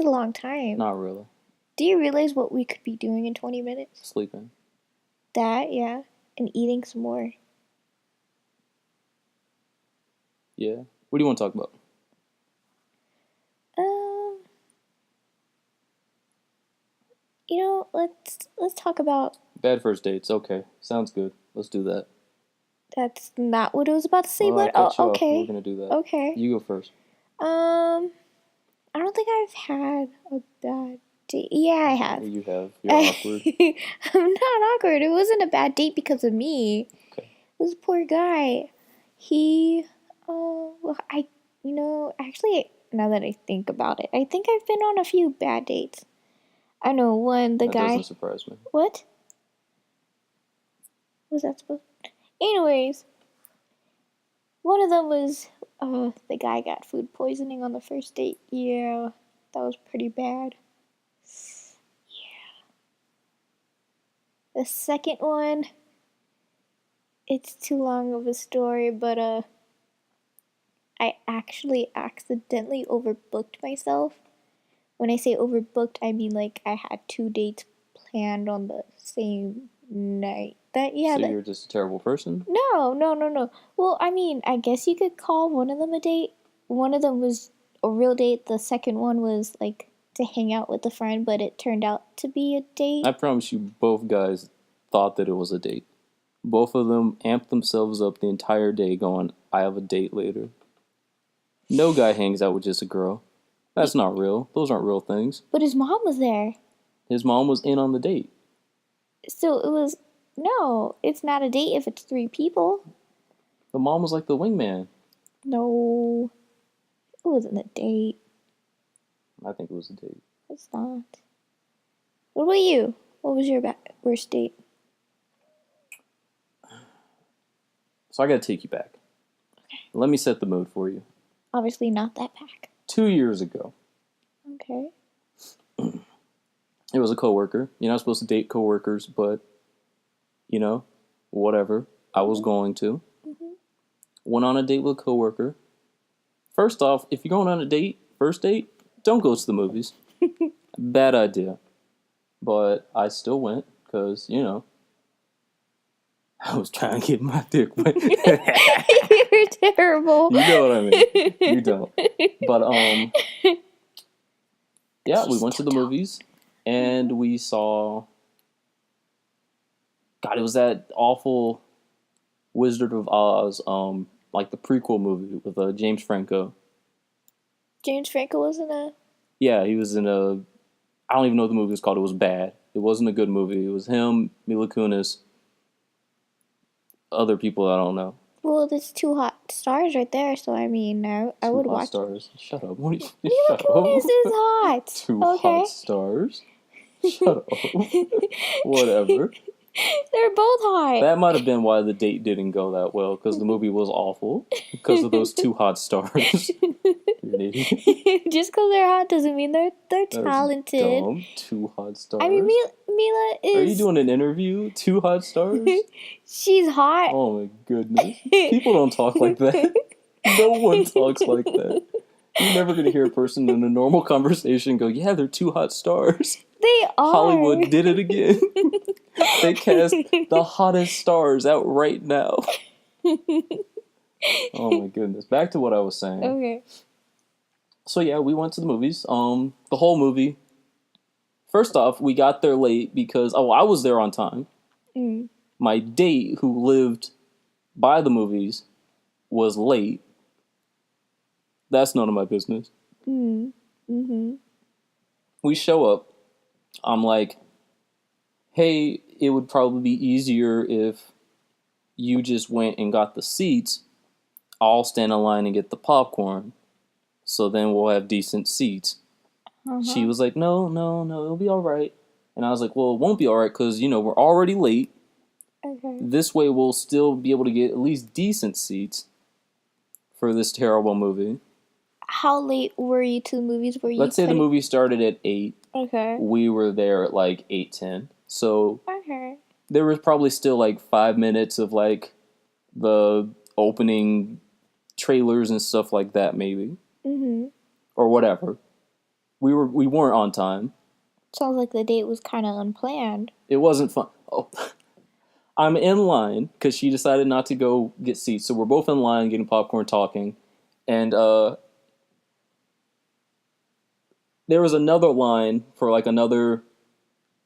a long time. Not really. Do you realize what we could be doing in 20 minutes? Sleeping. That, yeah. And eating some more. Yeah. What do you want to talk about? Um, let's talk about. Bad first dates. Okay. Sounds good. Let's do that. That's not what I was about to say, Well, I but cut you off. okay. We're going to do that. Okay. You go first. I don't think I've had a bad date. Yeah, I have. You have. You're awkward. I'm not awkward. It wasn't a bad date because of me. Okay. This poor guy. He, actually, now that I think about it, I think I've been on a few bad dates. I know one, the that guy. That doesn't surprise me. What? Was that supposed? Anyways, one of them was, the guy got food poisoning on the first date. Yeah, that was pretty bad. Yeah. The second one, it's too long of a story, but, I actually accidentally overbooked myself. When I say overbooked, I mean like I had 2 dates planned on the same night. So you're just a terrible person? No. Well, I mean, I guess you could call one of them a date. One of them was a real date. The second one was like to hang out with a friend, but it turned out to be a date. I promise you, both guys thought that it was a date. Both of them amped themselves up the entire day going, I have a date later. No guy hangs out with just a girl. That's not real. Those aren't real things. But his mom was there. His mom was in on the date. So it was... No, it's not a date if it's 3 people. The mom was like the wingman. No. It wasn't a date. I think it was a date. It's not. What about you? What was your worst date? So I gotta take you back. Okay. Let me set the mood for you. Obviously not that back. 2 years ago. Okay. It was a coworker. You're not supposed to date coworkers, but, whatever. I was going to. Mm-hmm. Went on a date with a coworker. First off, if you're going on a first date, don't go to the movies. Bad idea. But I still went because, I was trying to get my dick wet. You're terrible. You know what I mean. You don't. But, yeah, we went to the movies and we saw... God, it was that awful Wizard of Oz, like the prequel movie with James Franco. James Franco was in a... Yeah, he was in a... I don't even know what the movie was called. It was bad. It wasn't a good movie. It was him, Mila Kunis, other people I don't know. Well, there's 2 hot stars right there, so I mean, I would watch... 2 hot stars. Shut up. What are you... Mila Kunis is hot. 2 hot stars. Shut up. Whatever. They're both hot. That might have been why the date didn't go that well, because the movie was awful. Because of those 2 hot stars. You're an idiot. Just because they're hot doesn't mean they're talented. Dumb. 2 hot stars. I mean, Mila is... Are you doing an interview? 2 hot stars? She's hot. Oh my goodness. People don't talk like that. No one talks like that. You're never going to hear a person in a normal conversation go, yeah, they're 2 hot stars. They are. Hollywood did it again. They cast the hottest stars out right now. Oh my goodness. Back to what I was saying. Okay. So yeah, we went to the movies. The whole movie. First off, we got there late because I was there on time. Mm. My date, who lived by the movies, was late. That's none of my business. Mm. Mm-hmm. We show up. I'm like, hey, it would probably be easier if you just went and got the seats. I'll stand in line and get the popcorn. So then we'll have decent seats. Uh-huh. She was like, no, it'll be all right. And I was like, well, it won't be all right because, we're already late. Okay. This way we'll still be able to get at least decent seats for this terrible movie. How late were you to the movies? Let's say the movie started at 8. Okay. We were there at like 8:10. So okay. There was probably still like 5 minutes of like the opening trailers and stuff like that maybe. Mm-hmm. Or whatever. We weren't on time. Sounds like the date was kind of unplanned. It wasn't fun. Oh. I'm in line because she decided not to go get seats. So we're both in line getting popcorn talking. And there was another line for like another.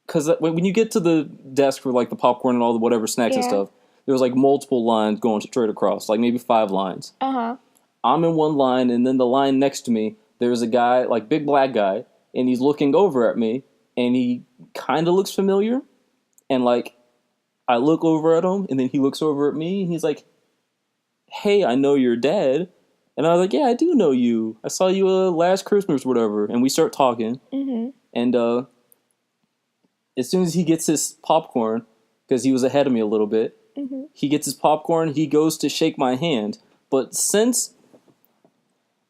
Because when you get to the desk for like the popcorn and all the whatever snacks and Yeah. stuff, there was like multiple lines going straight across, like maybe 5 lines. Uh-huh. I'm in one line, and then the line next to me, there's a guy, like big black guy, and he's looking over at me, and he kind of looks familiar. And like, I look over at him, and then he looks over at me, and he's like, "Hey, I know your dad." And I was like, "Yeah, I do know you. I saw you last Christmas, or whatever." And we start talking, Mm-hmm. and as soon as he gets his popcorn, because he was ahead of me a little bit, Mm-hmm. he gets his popcorn, he goes to shake my hand. But since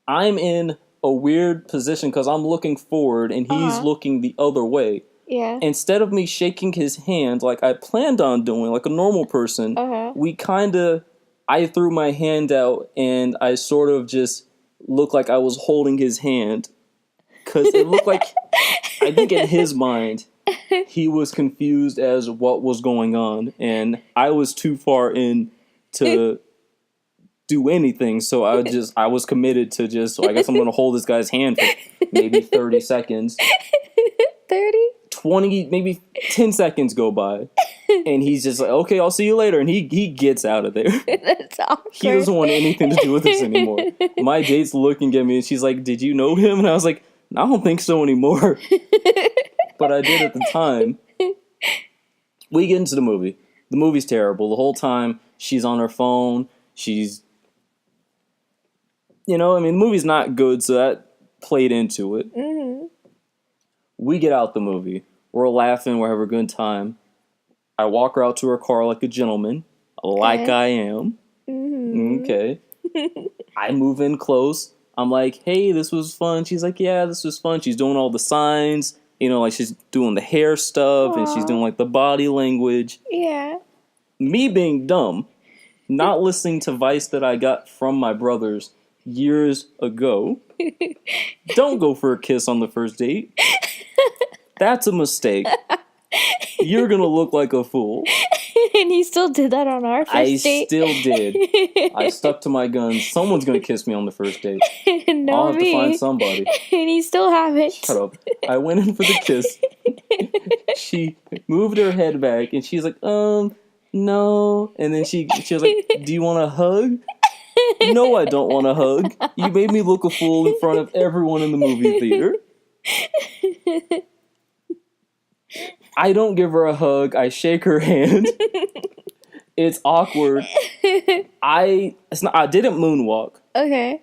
I'm in a weird position because I'm looking forward and he's looking the other way, Yeah. instead of me shaking his hand like I planned on doing, like a normal person, I threw my hand out and I sort of just looked like I was holding his hand. Because it looked like, I think in his mind, he was confused as what was going on. And I was too far in to do anything. So I was committed to just, I guess I'm going to hold this guy's hand for maybe 30 seconds. 30? 20, maybe 10 seconds go by. And he's just like, "Okay, I'll see you later." And he gets out of there. That's awkward. He doesn't want anything to do with this anymore. My date's looking at me and she's like, "Did you know him?" And I was like, "I don't think so anymore." But I did at the time. We get into the movie. The movie's terrible. The whole time she's on her phone. She's, the movie's not good, so that played into it. Mm-hmm. We get out the movie. We're laughing. We're having a good time. I walk her out to her car like a gentleman, like Okay. I am. Mm-hmm. Okay. I move in close. I'm like, "Hey, this was fun." She's like, "Yeah, this was fun." She's doing all the signs, like she's doing the hair stuff and she's Aw. doing like the body language. Yeah. Me being dumb, not listening to advice that I got from my brothers years ago. Don't go for a kiss on the first date. That's a mistake. You're gonna look like a fool. And he still did that on our first date. Still did. I stuck to my guns. Someone's gonna kiss me on the first date. No, I'll have me. to find somebody. And he still haven't. Shut up. I went in for the kiss. She moved her head back and she's like, no. And then she was like, "Do you want a hug?" No, I don't want a hug. You made me look a fool in front of everyone in the movie theater. I don't give her a hug. I shake her hand. It's awkward. I didn't moonwalk, Okay.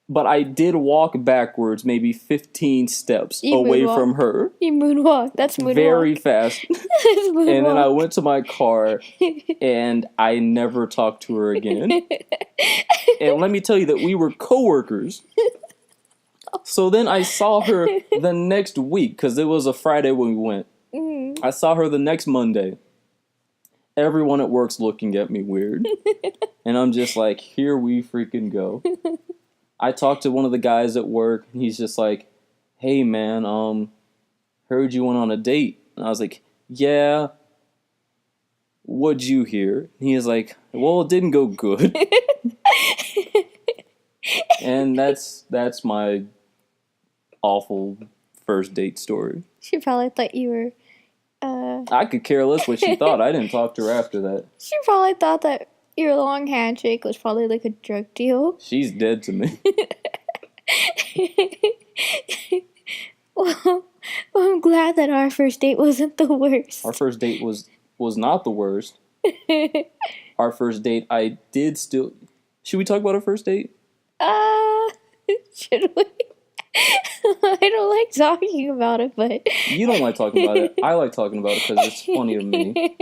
but I did walk backwards maybe 15 steps You away moonwalk. from her. You moonwalk. That's moonwalk. Very fast. That's moonwalk. And then I went to my car and I never talked to her again. And let me tell you that we were coworkers. So then I saw her the next week because it was a Friday when we went. Mm-hmm. I saw her the next Monday. Everyone at work's looking at me weird. And I'm just like, here we freaking go. I talked to one of the guys at work and he's just like, "Hey man, heard you went on a date." And I was like, "Yeah. What'd you hear?" And he was like, "Well, it didn't go good." And that's my awful first date story. She probably thought you were. I could care less what she thought. I didn't talk to her after that. She probably thought that your long handshake was probably like a drug deal. She's dead to me. Well, I'm glad that our first date wasn't the worst. Our first date was not the worst. Our first date, I did still... Should we talk about our first date? Should we? I don't like talking about it, but You don't like talking about it. I like talking about it because it's funny to me.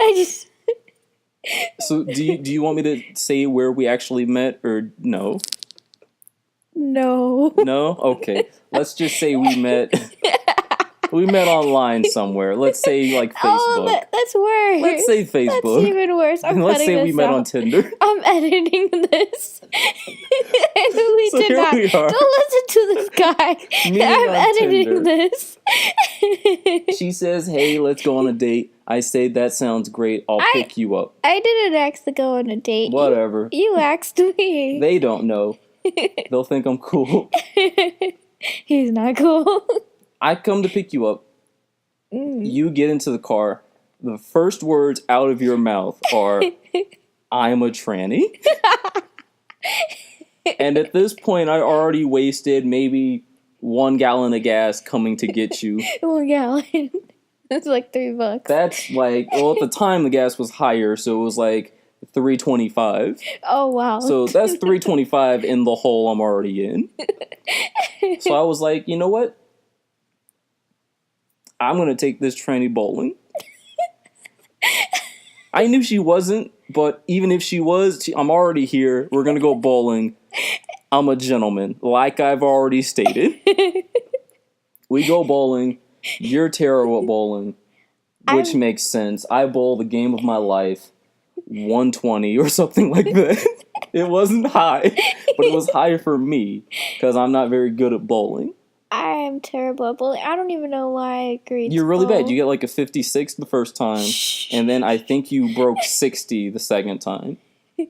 I just So do you want me to say where we actually met or no? no. No? Okay. Let's just say we met We met online somewhere. Let's say like Facebook. Oh, that's worse. Let's say Facebook. That's even worse. I'm Let's say cutting we this met out. on Tinder. I'm editing this. And we So did here not. we are. Don't listen to this guy. Meeting I'm on editing Tinder. this. She says, "Hey, let's go on a date." I say, "That sounds great. I'll pick you up." I didn't ask to go on a date. Whatever. You asked me. They don't know. They'll think I'm cool. He's not cool. I come to pick you up. You get into the car. The first words out of your mouth are, "I'm a tranny." And at this point, I already wasted maybe 1 gallon of gas coming to get you. 1 gallon. That's like $3. That's like, well, at the time the gas was higher, so it was like $3.25. Oh wow. So that's $3.25 in the hole I'm already in. So I was like, you know what? I'm gonna take this tranny bowling. I knew she wasn't, but even if she was, I'm already here. We're gonna go bowling. I'm a gentleman, like I've already stated. We go bowling. You're terrible at bowling, which makes sense. I bowl the game of my life, 120 or something like that. It wasn't high, but it was high for me because I'm not very good at bowling. I am terrible at bowling. I don't even know why I agreed. You're to really bowl. bad. You get like a 56 the first time, and then I think you broke 60 the second time,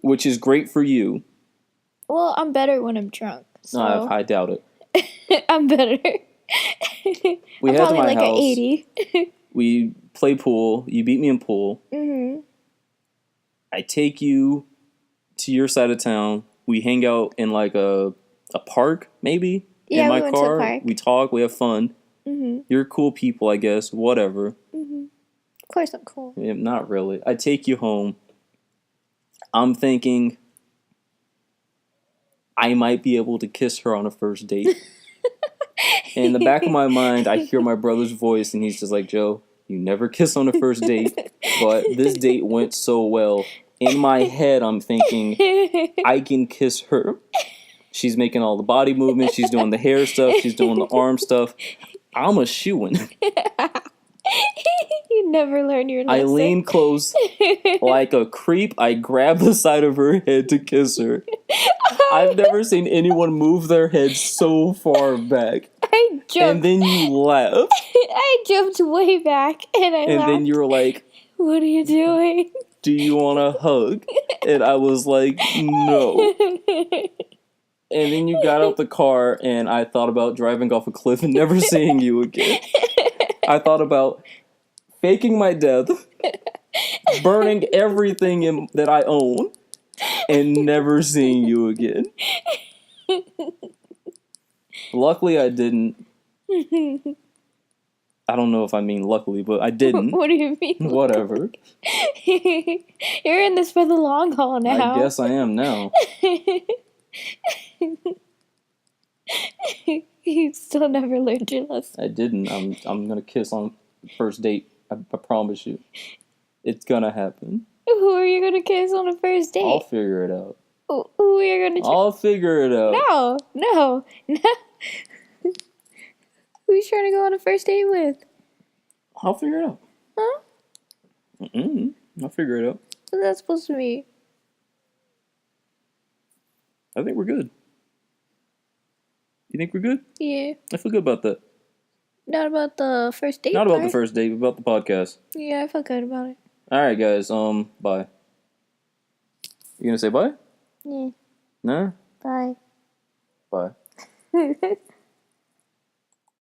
which is great for you. Well, I'm better when I'm drunk. So No, I doubt it. I'm better. We I'm head to probably my like house. an 80. We play pool. You beat me in pool. Mm-hmm. I take you to your side of town. We hang out in like a park, maybe. Yeah, in my we went to a car. park. We talk. We have fun. Mm-hmm. You're cool people, I guess. Whatever. Mm-hmm. Of course I'm cool. Yeah, not really. I take you home. I'm thinking I might be able to kiss her on a first date. In the back of my mind, I hear my brother's voice, and he's just like, "Joe, you never kiss on a first date." But this date went so well. In my head, I'm thinking, I can kiss her. She's making all the body movements. She's doing the hair stuff. She's doing the arm stuff. I'm a shoo-in. You never learn your I lesson. lean close like a creep. I grab the side of her head to kiss her. I've never seen anyone move their head so far back. I And jumped. then you laugh. I jumped way back, and I And laughed. then you're like, What are you doing? "Do you want a hug?" And I was like, "No." And then you got out the car, and I thought about driving off a cliff and never seeing you again. I thought about faking my death, burning everything that I own, and never seeing you again. Luckily, I didn't. I don't know if I mean luckily, but I didn't. What do you mean? Whatever. You're in this for the long haul now. I guess I am now. You still never learned your lesson. I didn't. I'm gonna kiss on the first date. I promise you. It's gonna happen. Who are you gonna kiss on a first date? I'll figure it out. Who are you gonna? I'll figure it out. No. Who you trying to go on a first date with? I'll figure it out. Huh? I'll figure it out. What's that supposed to be? I think we're good. You think we're good? Yeah. I feel good about that. Not about the first date. Not about the part? first date, but about the podcast. Yeah, I feel good about it. All right, guys. Bye. You gonna say bye? Yeah. Nah. Bye. Bye.